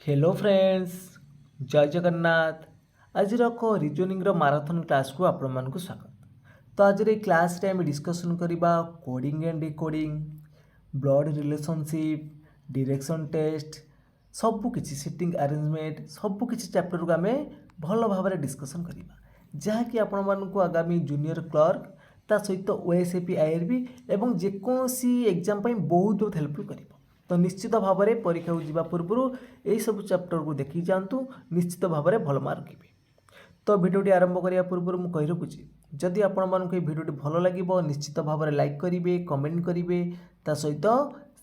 Hello friends, जय जगन्नाथ। आज reasoning marathon class को आपण मानक स्वागत। तो आज क्लास आम डिस्कसन करवा coding and decoding, blood relationship, direction test, सबकि सिटिंग अरेंजमेंट सबकि चैप्टर को आम भल भाव डिस्कसन करवा जहाँकि आपण मानक आगामी जूनियर क्लर्क ता सहित ओएसएपी आईआरबी एवं जेकोसी एग्जाम बहुत बहुत हेल्पफुल कर। तो निश्चित भाव में परीक्षा को जावा पूर्व यही सब चैप्टर को देखी जातु, निश्चित भाव में भल मार्क रखिए। तो भिडियोटी आरंभ करने पूर्व मुझे कही रखुच्छी, जदि आपण मानक भिडियोटी भल लगे निश्चित भाव में लाइक करेंगे, कमेंट करेंगे, ता सहित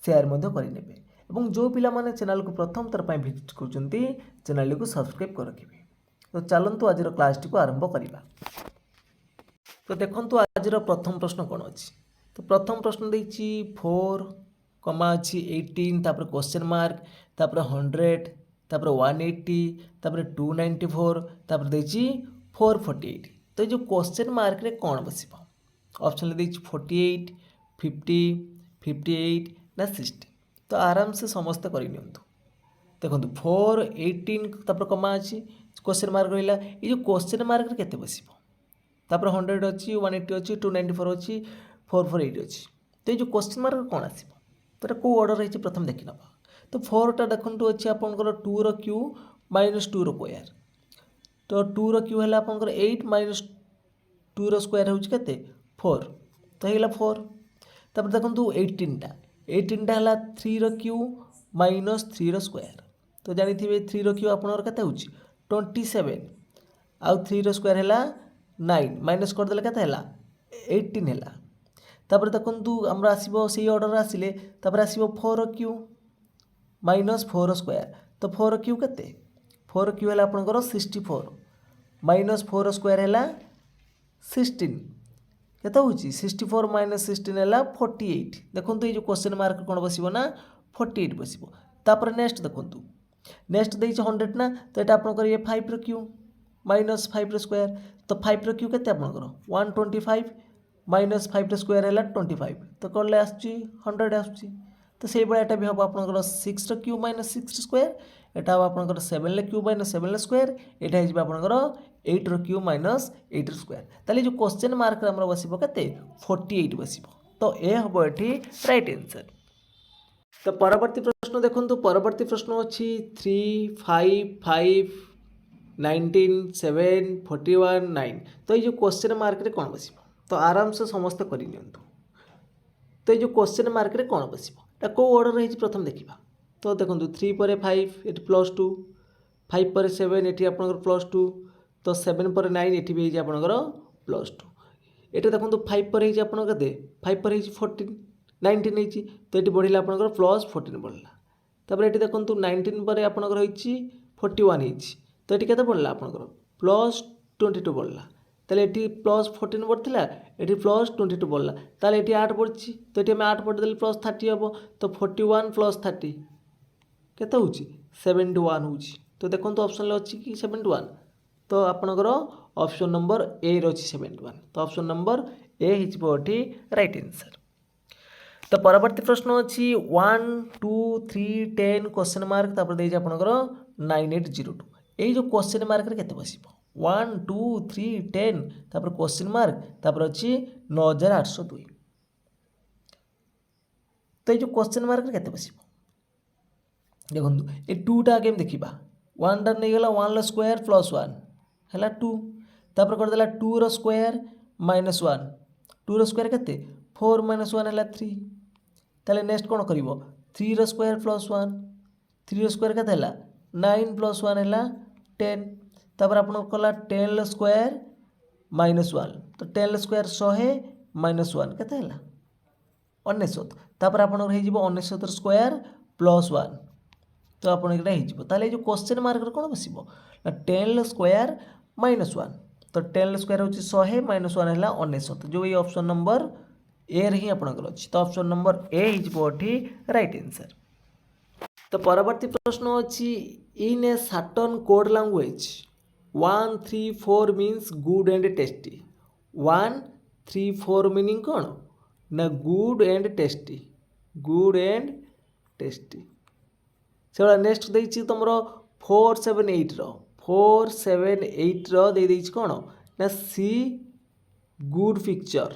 सेयार करेंगे और जो पिला चैनल को प्रथम थर पर भिजिट कर चैनल को सब्सक्राइब कर रखिए। तो चलतु आज क्लास टी को आरंभ करवा। तो देखो आज प्रथम प्रश्न कौन अच्छी। तो प्रथम प्रश्न देखिए 4 कमा अच्छी 18 तापर क्वेश्चन मार्क तापर 100 तापर 180 तापर 294 तापर देखिए 448। तो ये जो क्वेश्चन मार्क रे कौन बस ऑप्शन देखिए 48 50 58 ना 60। तो आराम से समस्त कर देखो 418 तापर कमा अच्छी क्वेश्चन मार्क रहा। ये जो क्वेश्चन मार्क रे केते बस तापर 100 अच्छी 180 अच्छी 294 अच्छी 448 अच्छी। तो ये जो क्वेश्चन मार्क कौन आस तो कौ अर्डर रही प्रथम देखी ना। तो 4टा देखो अच्छी आपंकर 2 रो क्यू माइनस 2 रो स्क्वायर। तो 2 रो क्यू है आपंकर 8 माइनस 2 रो स्क्वायर हूँ के 4। तो होगा 4। तापर देखो 18टा है 3 रो क्यू माइनस 3 रो स्क्वायर। तो जानी 3 रो क्यू आपंकर के 27 आउ 3 रो स्क्वायर है 9 माइनस करदे के 18 है। तापर देखु आमर आसो से अर्डर आसिले आसो 4 क्यू माइनस 4 स्क्वायर। तो 4 क्यू के 4 क्यू है आपंकर 64 माइनस 4 स्क्वायर है 16 केते हूँ 64 माइनस 16 है 48। देखो ये जो क्वेश्चन मार्क कौन बस ना 48 बस। तापर नेक्स्ट देखो नेक्स्ट देखिए 100 ना। तो ये आपंकर ये 5 रो क्यू माइनस 5 रो स्क्वायर। तो 5 रो क्यू के आपंकर 125 माइनस 5 स्क्वायर है 25। तो कौन आस100 आस। तो से भाया भी हम आप 6 रो क्यू माइनस 6 स्क्वायर। यहाँ हम आप 7 क्यू माइनस 7 स्क्वायर। यहाँ हो आप 8 रो क्यू माइनस 8 स्क्वायर। ताले जो क्वेश्चन मार्क बस के 48 बस। तो यह हम ये राइट आंसर। तो परवर्ती प्रश्न देखो परवर्ती प्रश्न अच्छी 3 5 5 19 7 41 9। तो ये जो क्वेश्चन मार्क रे कौन बस तो आराम से समस्त कर। तो ये जो क्वेश्चन मार्क रे कौन बस कौ अर्डर रही प्रथम देखा। तो देखो 3 पर 5 ये +2 5 पर 7 ये आप +2 तो 7 पर 9 ये भी आपंकर +2। ये देखो 5 पर आपके 5 पर 14 19 होती। तो ये बढ़ला आपंकर +14 बढ़ला। तापर ये देखो 19 पर आपंकर 41 होती। तो ये के बढ़ला आपंकर +22 बढ़ला। ताले ये +14 बढ़ला ये +22 बढ़ला। ताले ये 8 बढ़ी। तो ये 8 बढ़ीदे +30 हम। तो 41 + 30 केते हूँ 71 हूँ। तो देखो ऑप्शन अच्छी कि 71। तो आपणकर ऑप्शन नंबर ए रही 71। तो ऑप्शन नंबर ए हो राइट आंसर। तो परवर्ती प्रश्न अच्छी 1 2 3 10 क्वेश्चन मार्क आपंकर 9802। यही जो क्वेश्चन मार्क रे केते बस 1 2 3 10 तापर क्वेश्चन मार्क तापर अच्छी 9802। तो ये जो क्वेश्चन मार्क केते बस देखो ये 2टा गेम देखा 1 टा नहीं गला 1 स्क्वायर +1 है 2। तापर करदेला 2 रो स्क्वायर -1 2 रो स्क्वायर केते 4 - 1 है 3। ताले नेक्स्ट कौन कर 3 रो स्क्वायर +1 3 रो स्क्वायर केते 9 + 1 है 10। तापर आप कला 10 स्क्वायर -1 तो 10 स्क्वायर 100 -1 केते 99। तापर आप 99 स्क्वायर +1 तो आप जो क्वेश्चन मार्क कौन बस 10 स्क्वायर -1। तो 10 स्क्वायर हूँ 100 -1 है 99। जो ये ऑप्शन नंबर ए रे ही आपंकर अच्छी। तो ऑप्शन नंबर ए हो राइट आंसर। तो परवर्ती प्रश्न अच्छी in a certain code language 1 3 4 means good and tasty. 1 3 4 meaning कौन ना good and tasty. Good and tasty. से नेक्स्ट देइछि तुमर 478 दे देइछि कोन ना सी गुड पिक्चर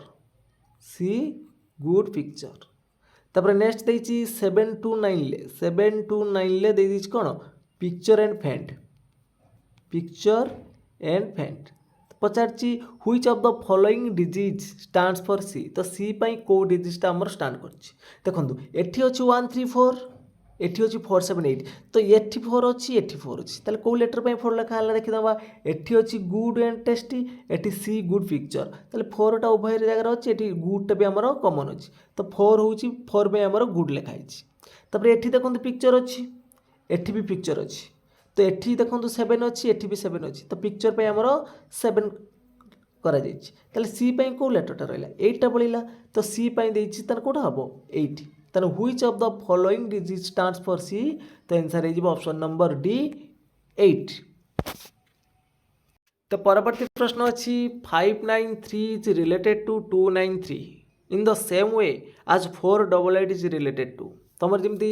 तापर नेक्स्ट देइछि 729 ले दे देइछि कोन पिक्चर एंड फेंट पचारछि which of the following digits stands for see तो सी पई को डिजीजटा हमर स्टैंड करछि देखंतु एठी अछि 134 एठी अछि 478 तो एठी 4 अछि एठी 4 अछि ताले को लेटर पई 4 लिखा हला देखि दबा एठी अछि गुड एंड टेस्टी एठी सी गुड पिक्चर ताले 4 टा उभय जगह अछि एठी गुड टा भी हमर कॉमन अछि तो 4 होछि 4 पे हमर गुड लिखा अछि तापर एठी देखंतु पिक्चर अछि एठी भी पिक्चर अछि तो एठी देखंतु 7 अछि एठी भी 7 अछि तो पिक्चर पे हमर 7 करा जाइछि ताले सी पई को लेटरटा रहला 8 टा बळिला तो सी पई देइछि तार कोठा हबो 8 ताले which of the following digits stands for see तो आंसर हे जिवो ऑप्शन नंबर डी 8 तो परवर्ती प्रश्न अछि 593 is related to 293 in the same way as 488 is related to तमर जेमती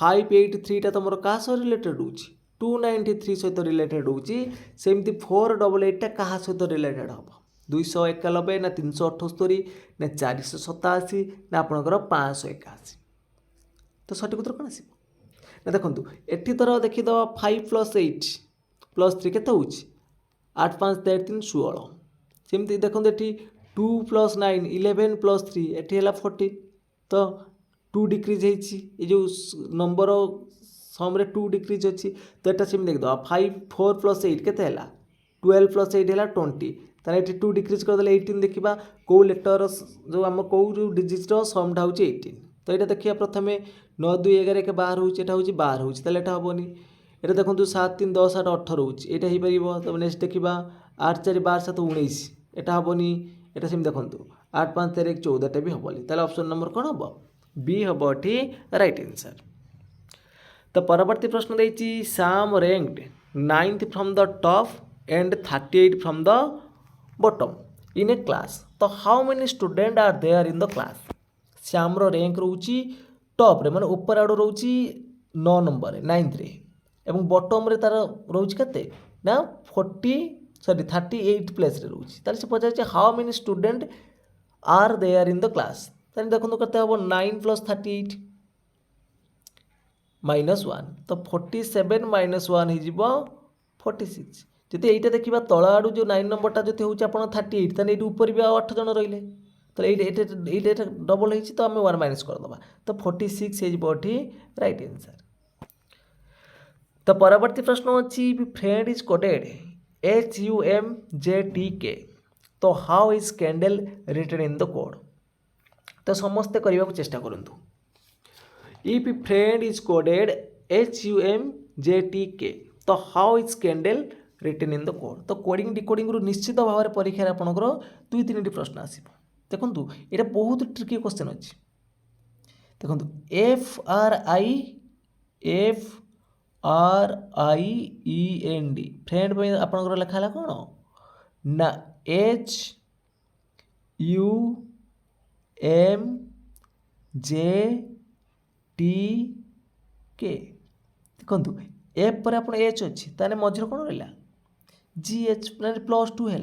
583 टा तमर का सह रिलेटेड होछि 293 सहित रिलेटेड होछि सेमती 488 टा कहा सहित रिलेटेड हबो 291 ना 378 ना 487 ना आपनकर 581 तो सठिक उत्तर कौन आसो ना देखो एटी तर देखीद 5 + 8 + 3 केते होछि 8 5 13 3 16 सेमती देखो ये 2 + 9 11 + 3 एटी है 14 तो 2 डिक्रीज ये जो नंबर सम रे 2 डिक्रीज अच्छी तो यहाँ सेम देखिद 5 4 + 8 केते 12 + 8 है 20 ताले ये 2 डिक्रीज करदे 18 देखा कौ लेटर जो आम कौ जो डिजिट्र समटा हूँ 18 तो ये देखिए प्रथम 9 2 11 के 12 होता हूँ 12 होता हेनी ये देखो 7 3 10 8 18 होटा हो पार तब नेक्स्ट देखा 8 4 12 7 19 यहाँ हेनी यहाँ सेम देखो 8 5 13 14 भी हेनी ताले ऑप्शन नंबर कौन हम बी हम ये राइट आंसर तो परवर्ती प्रश्न देती Sam ranked 9th from the top and 38 from the bottom in a class तो how many student are there in the class Shyam rank रोची टॉप रे माने ऊपर आड़ रोची 9 नंबर 9th रे एवं बॉटम रे तार रोची केते ना 38 प्लेस रे रोची ताले से पचार how many student are there in the class ताले देखो केते हबो 9 + 38 -1 तो 47 -1 हो 46 जदि यहीटा देखा तला आड़ू जो 9 नंबरटा जो हूँ आप 38 ताले ये ऊपर भी 8 जन रही तो ये डबल हो तो आम 1 माइनस करदे तो 46 हो राइट आंसर तो परवर्ती प्रश्न अच्छी फ्रेंड इज कोडेड HUMJTK तो how is candle written in the code तो समस्ते करने को चेष्टा करूँ if friend is coded HUMJTK तो how is candle written in the code तो कोडिंग डिकोडिंग रु निश्चित भाव में परीक्षा आपंकर 2-3 प्रश्न आसो देखो ये बहुत ट्रिकी क्वेश्चन अच्छी देखो FRIEND फ्रेंड आपंकर लिखा है कौन ना HUMJTK देखो एफ पर आप एच अच्छी ताने मझे कौन रहा GH +2 है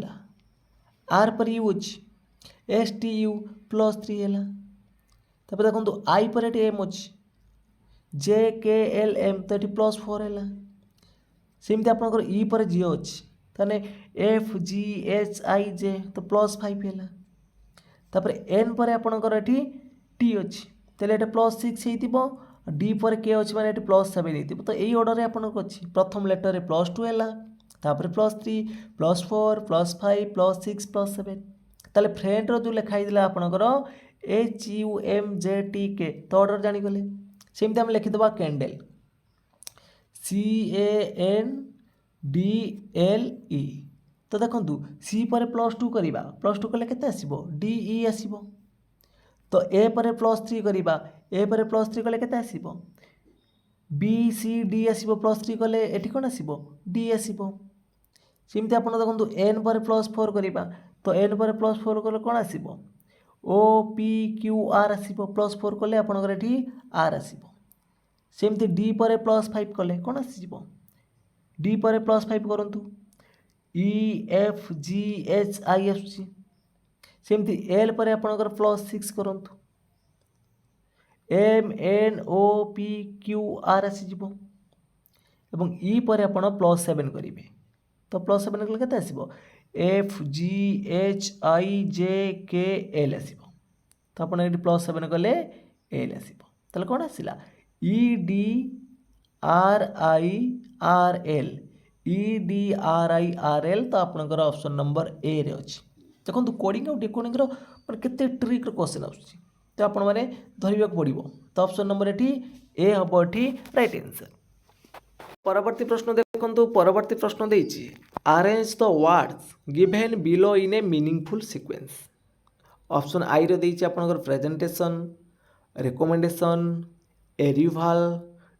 आर पर यू अच्छी STU +3 है तापर देखो आई पर ये एम अच्छी JKLM तो ये +4 है सेमती आपंकर ई पर जिओ अच्छी ताने FGHIJ तो +5 है तापर एन पर आपंकर ये टी अच्छी तेल ये +6 हो डी पर के अच्छी मैंने +7 हो तो यही ऑर्डर में आपको अच्छी प्रथम लेटर में +2 है तापर +3 +4 +5 +6 +7 ताले फ्रेंड रो जो लिखाई आपंकर HUMJTK तो ऑर्डर जानीगले सेमती आम लिखिदेवा कैंडल CANDLE तो देखो सी पर +2 करवा +2 कले केते आसीबो DE आसीबो तो ए पर +3 करवा ए पर +3 कले केते आसीबो BCD आसीबो +3 कले एठी कोन आसीबो D आसीबो सेमती आपण देखो एन पर +4 करवा तो एन पर +4 कले कोन आसीबो OPQR आसीबो +4 कले आपणकर एठी R आसीबो सेमती डी पर +5 कले कौन आसीजिवो डी पर +5 करंतु E F G H I आसुची सेमती एल पर आपणकर +6 करंतु M N O P Q R आसीजिवो एवं ई पर आपण +7 करेंगे तो +7 कले केते आसीबो एफ जी एच आई जे के एल आसीबो तो आपण एटी +7 कले एल आसीबो ताले कोन आसीला E D R I R L E D R I R L तो आपनकर ऑप्शन नंबर ए रे अछि देखो कोडिंग और डिकोडिंग रो पर केते ट्रिक रो क्वेश्चन आछी तो आपण माने धरिबा पड़िबो तो ऑप्शन नंबर एठी ए हबो एठी राइट आंसर परवर्ती प्रश्न देखंतु परवर्ती प्रश्न देइछि arrange the words given below in a meaningful sequence option आई रे देइछि आपनकर प्रेजेंटेशन रिकमेंडेशन एरिवाल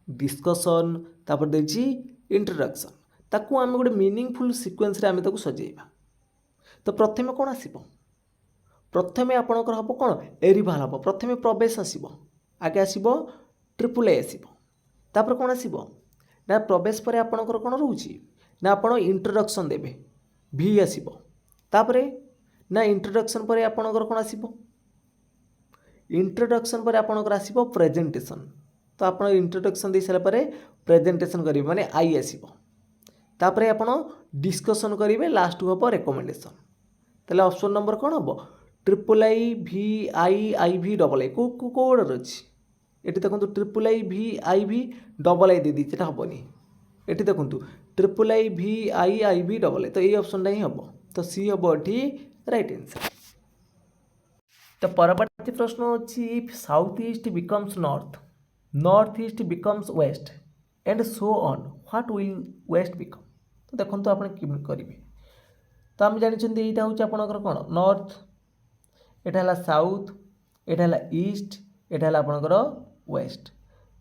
डिस्कशन तापर देइछि इंट्रोडक्शन ताकू आम गोटे मीनिंगफुल सीक्वेंस रे आम ताकू सजेइबा तो प्रथमे कोन आसीबो प्रथमे आपनकर हबो कोन एरिवाल हबो प्रथमे प्रवेश आसीबो आगे आसीबो ट्रिपल ए आसीबो तापर कोन आसीबो ना प्रवेश पर आपनकर कोन रहउछि ना आपण इंट्रोडक्शन देबे भी आसीबो तापर ना इंट्रोडक्शन पर आपनकर कोन आसीबो इंट्रोडक्शन पर आपनकर आसीबो प्रेजेंटेशन तो आपण इंट्रोडक्शन दे सारा पर प्रेजेंटेशन करिवे माने आई आसीबो तापर आपण डिस्कशन करिवे लास्ट को हबो रिकमेंडेशन ताले ऑप्शन नंबर कोन हबो ट्रिपल आई भी आई भी डबल आई को कोड अछि एटी देखंतु ट्रिपल आई भी डबल आई दे दी सेटा हबोनी एटी देखंतु ट्रिपल आई भी डबल आई तो ये ऑप्शन नहीं हबो तो सी हबो एठी राइट आंसर तो परवर्ती प्रश्न अछि if south east becomes north north east becomes west and so on what will west become तो देखंतु आपण कि करिवे तो हम जानि छथि एटा होछ आपनकर कोन नॉर्थ एटा हला साउथ एटा हला ईस्ट एटा हला आपनकर वेस्ट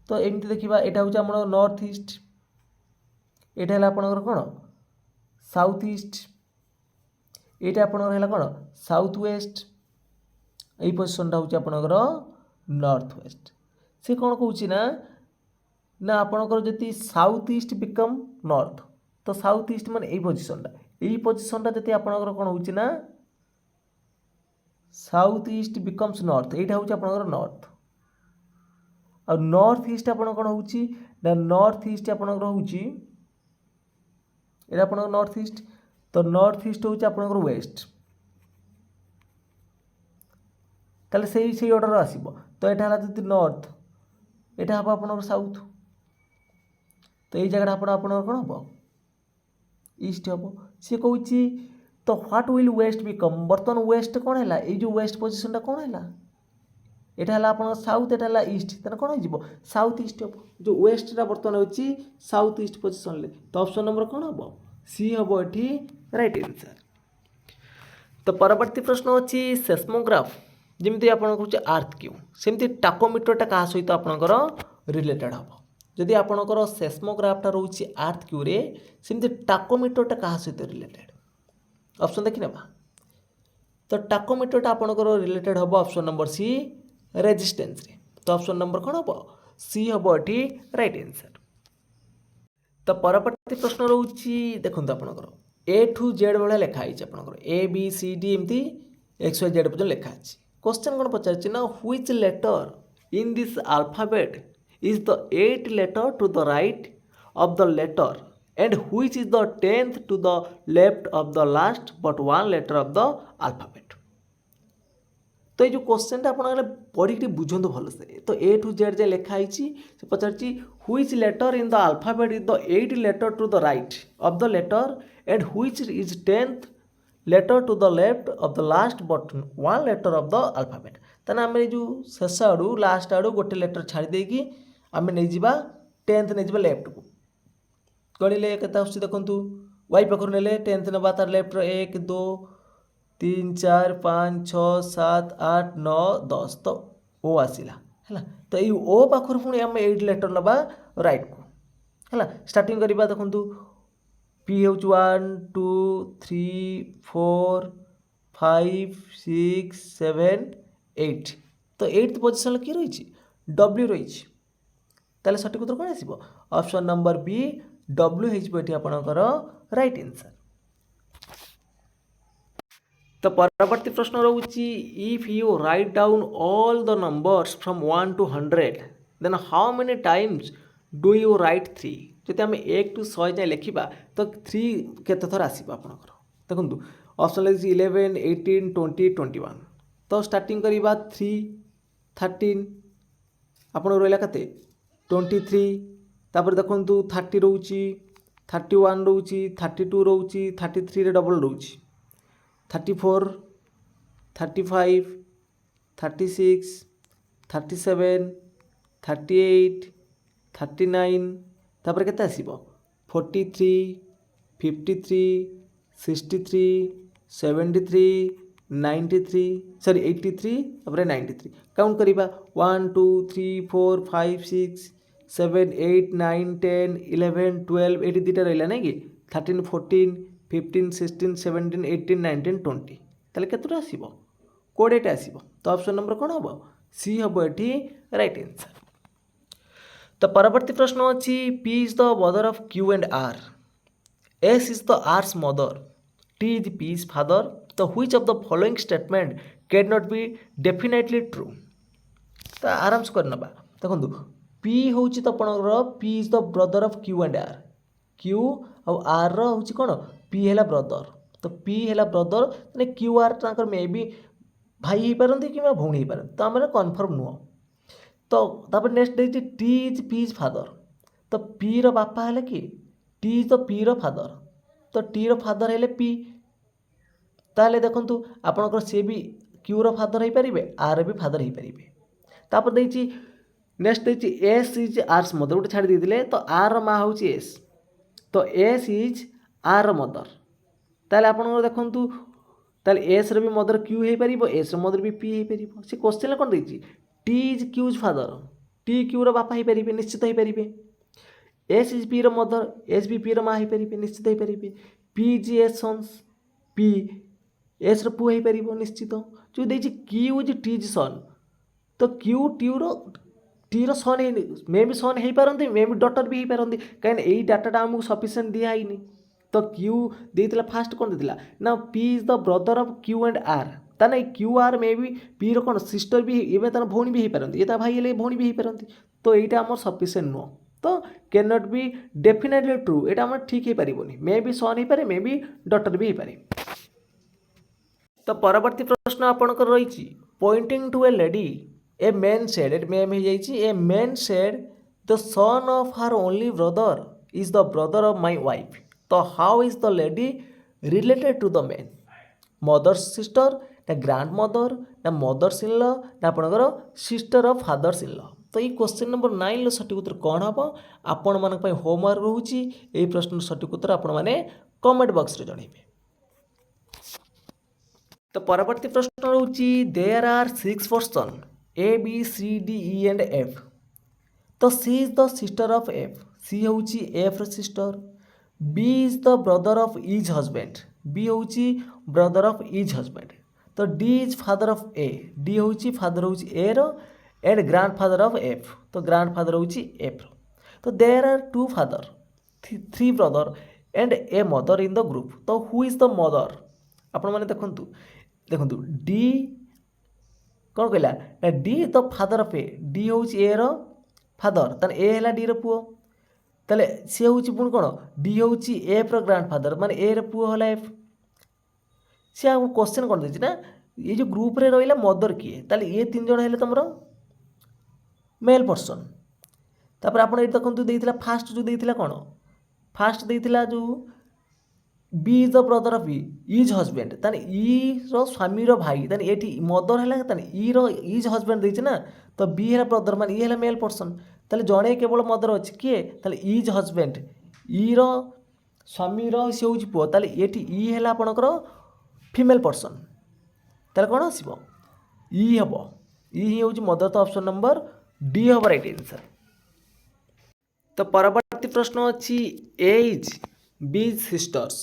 तो एमती देखिबा एटा होछ हमर नॉर्थ ईस्ट एटा हला आपनकर कोन साउथ ईस्ट एटा आपनकर हला कोन साउथ वेस्ट एई पोजीशनटा होछ आपनकर नॉर्थ वेस्ट से कोन कहूची ना ना आपनकर जति साउथ ईस्ट बिकम नॉर्थ तो साउथ ईस्ट माने एई पोजीशनटा जति आपनकर कोन होची ना साउथ ईस्ट बिकम्स नॉर्थ एटा होची आपनकर नॉर्थ और नॉर्थ ईस्ट आपन कोन होची ना नॉर्थ ईस्ट आपनकर होची एटा आपनकर नॉर्थ ईस्ट तो नॉर्थ ईस्ट होची आपनकर वेस्ट ताले सेही ऑर्डर आसीबो तो एटा हला जति नॉर्थ एटा हबो आपनकर साउथ तो एई जगह आपनकर कोन हबो ईस्ट हबो से कहूची तो व्हाट विल वेस्ट बिकम बर्तन वेस्ट कोन हैला ए जो वेस्ट पोजीशनटा कोन हैला एटा हला आपन साउथ एटा हला ईस्ट तने कोन हिजिबो साउथ ईस्ट हबो जो वेस्टटा बर्तन होची साउथ ईस्ट पोजीशन ले तो ऑप्शन नंबर कोन हबो सी हबो एठी राइट आंसर तो परवर्ती प्रश्न अछि सेस्मोग्राफ जेमती आपन कहूचे अर्थ क्यू सेमती टाकोमीटरटा का सहित आपनकर रिलेटेड हबो जदि आपनकर सेस्मोग्राफटा रहउची अर्थ क्यू रे सेमती टाकोमीटरटा का सहित रिलेटेड ऑप्शन देखि नेबा तो टाकोमीटरटा आपनकर रिलेटेड हबो ऑप्शन नंबर सी रेजिस्टेंस रे तो ऑप्शन नंबर कोन हबो सी हबो एठी राइट आंसर तो परवर्ती प्रश्न रहउची देखंतु आपनकर ए टू जेड वाला लेखा आइछ आपनकर ए बी सी डी एमती एक्स वाई जेड पर्यंत लेखा अछि क्वेश्चन कोन पचारछि ना which letter in this alphabet is the 8th letter to the right of the letter and which is the 10th to the left of the last but one letter of the alphabet तो ये जो question आपन पढ़ी बुझंतु भल से तो ए to Z J लिखा आइछि से पचारछि which letter in the alphabet is the 8th letter to the right of the letter and which is 10th letter to the left of the last but one letter of the alphabet तना आमे जो शेष आडू last आडू गोटे letter छाड़ी देकी आमे नै जिबा 10th नै जिबा लेफ्ट को गणिले केता आछि देखंतु y पाखर नेले 10th नेबा तार लेफ्ट रो 1 2 3 4 5 6 7 8 9 10 तो ओ आसिला हैला तो ई ओ पाखर पुणी आमे 8 लेटर नबा राइट को हैला स्टार्टिंग करबा देखंतु p होच 1 2 3 4 5 6 7 8 तो 8th पोजीशन की रही w रही ताले सठिक उत्तर कौन आसिबो ऑप्शन नंबर बी डब्ल्यू हेजिबो एठी आपणकर राइट आंसर। तो परवर्ती प्रश्न रोची if you write down all the numbers from 1 to 100 then how many times do you write 3 जदि आम 1 to 100 जाए लिखा तो 3 केते थर आसीबो आपनकर देखंतु ऑप्शन लगी 11 18 20 21 तो स्टार्टिंग करिबा 3 13 आपन रोइला कते 23 तापर देखंतु 30 रोची 31 रोची 32 रोची 33 रे डबल रोची 34 35 36 37 38 39 तापर केते आसीबो 43 53 63 73 93 सॉरी 83 तापर 93 काउंट करिबा 1 2 3 4 5 6 7 8 9 10 11 12 एटी दुटा रहिला नै कि 13 14 15 16 17 18 19 20 ताले केतुटा आसीबो 20 टा आसीबो तो ऑप्शन नंबर कोन हबो सी हबो एठी राइट आंसर। तो परवर्ती प्रश्न अछि P is the mother of Q and R, S is the R's mother, T is P's father, तो which of the following statement can not be definitely true. तो आराम से करनबा देखंतु P होउची तो आपनकर P is the brother of Q and R, Q और R रो होउची कोन P हैला ब्रदर, तो P हैला ब्रदर माने Q R तांकर मे बी भाई ही परंती कि भौणी ही परंती तो हमरे कन्फर्म नुह। तो तापर नेक्स्ट देखिए टी इज पीज फादर, तो पी रो बापा हेले कि टी इज द पी रो फादर, तो टी रो फादर हेले पी ताले देखंतु आपनकर से भी क्यू रो फादर हे परिबे आर भी फादर हे परिबे। तापर देखिए नेक्स्ट देखिए एस इज आर्स मदर गोटे छाड़ी देथिले तो आर रो मा होउची एस, तो एस इज आर रो मदर ताले आपनकर देखंतु ताले एस रो भी मदर क्यू हे परिबो एस रो मदर भी पी हे परिबो। से क्वेश्चन ले कोन देछि T is Q's father, T Q रो बापा ही परिबे निश्चित ही परिबे, एस इज पी रो मदर एस भी पी रो मा ही परिबे निश्चित ही परिबे, P is S sons P S रो पु ही परिबो निश्चित। जो देछि क्यू इज टी इज सन तो क्यू टी रो सन मे भी सन हे पारंती मे भी डॉटर भी हे पारंती काइन एई डाटाटा हमकु सफिशिएंट दिया हिनी। तो क्यू देइतला फास्ट कोन देइतला ना P is the brother of Q and R ताने क्यू आर मे भी पी रो कोन सिस्टर भी एबे तार भौणी भी हे पारंती ये ता भाई हेले भौणी भी हे पारंती तो एटा हमर सफिशिएंट नो तो can not be definitely true एटा हमर ठीक हे परिबोनी मे भी सन हे पारे मे भी डॉटर भी हे पारे। तो परवर्ती प्रश्न आपनकर रहिछि pointing to a lady a man said एट मेम हे जाइछि a man said the son of her only brother is the brother of my wife, तो how is the lady related to the man, mother's sister ना grandmother ना mother's in law ना आपनकर sister of father's in law. तो ये question number 9 लो सठिक उत्तर कौन हम आपण मान होमवर्क रोची ये प्रश्न सठिक उत्तर आपण मैंने कमेंट बॉक्स रे जणेबे। तो परवर्ती प्रश्न रोची there are 6 person A B C D E and F, तो C is the sister of F, C होउची एफ रो sister, B is the brother of is husband, B होउची ब्रदर ऑफ इज हस्बैंड, तो D is father of A, D होउची father होउची A रो and grandfather of F, तो grandfather होउची F रो। तो there are 2 father 3 brother and a mother in the group, तो हु इज द मदर आपण माने देखंतु देखंतु डी कौन कहला ना D the father of A, D होउची ए रो फादर ताने ए हैला डी रो पुओ ताले से होउची पुण कोन डी होउची एफ रो ग्रांड फादर माने ए रो पुओ होला एफ। से आ क्वेश्चन कोन देछि ना ये जो ग्रुप रे रहिला मदर किए ताले ये 3 जण हेले तमरो मेल पर्सन। तापर आपण ए देखंतु देइथिला फास्ट जो देइथिला कोन फास्ट देइथिला जो B is the brother of is husband ताने ई रो स्वामी रो भाई ताने एठी मदर हैला ताने ई रो इज हस्बैंड देछि ना तो बी हैला ब्रदर माने ई हैला मेल पर्सन ताले जणे केवल मदर अछि किए ताले इज हस्बैंड ई रो स्वामी रो से होउची पुओ ताले एठी ई हैला आपनकर फीमेल पर्सन ताले कोन आसीबो ई हबो ई ही होउची मदर, तो ऑप्शन नंबर डी हबो राइट आंसर। तो परवर्ती प्रश्न अछि A is B is sisters,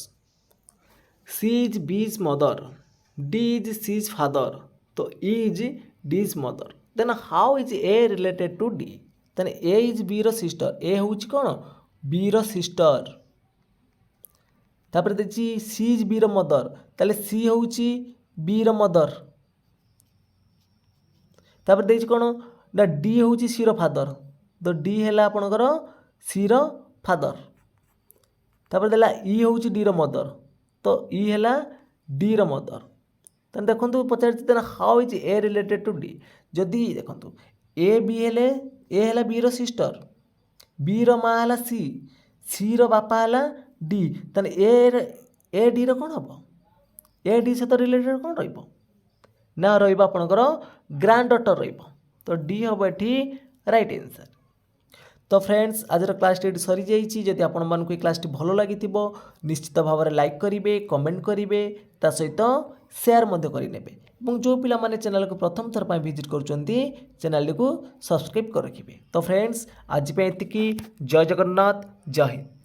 C is B is mother, D is C is father, तो E is D is mother, then how is A related to D, ତାହେଲେ A is ବି ର sister, ଏ ହେଉଛି କ'ଣ ବି ର ସିଷ୍ଟର। ତାପରେ ଦେଇଛି C is ବି ର ମଦର, ତାହେଲେ ସି ହେଉଛି ବି ର ମଦର। ତାପରେ ଦେଇଛି କ'ଣ ନା ଡି ହେଉଛି ସି ର ଫାଦର, ତ ଡି ହେଲା ଆପଣଙ୍କର ସି ର ଫାଦର। ତାପରେ ଦେଲା ଇ ହେଉଛି ଡି ର ମଦର, ତ ଇ ହେଲା ଡି ର ମଦର। ତାହେଲେ ଦେଖନ୍ତୁ ପଚାରିଛି ତାହେଲେ ହାଉ is a related two D. ଯଦି ଦେଖନ୍ତୁ ଏ ବି ହେଲେ ଏ ହେଲା ବି ର ସିଷ୍ଟର, ବି ର ମା ହେଲା ସି, ସି ର ବାପା ହେଲା ଡି, ତାହେଲେ ଏ ଡି ର କ'ଣ ହେବ, ଏ ଡି ସହିତ ରିଲେଟେଡ୍ କ'ଣ ରହିବ ନା ରହିବ ଆପଣଙ୍କର ଗ୍ରାଣ୍ଡ ଡଟର ରହିବ, ତ ଡି ହେବ ଏଠି ରାଇଟ୍ ଆନ୍ସର୍। तो फ्रेंड्स आजर क्लास ये सरीजाई। जदि आपंक क्लास भल लगी निश्चित भाव में लाइक करेंगे, कमेंट करेंगे, ता सहित सेयार करेंगे। जो पिला माने चैनल को प्रथम थर पर विजिट करुँचे चैनल को सब्सक्राइब कर रखिए। तो फ्रेंड्स आज पे एतिकी। जय जगन्नाथ, जय हिंद।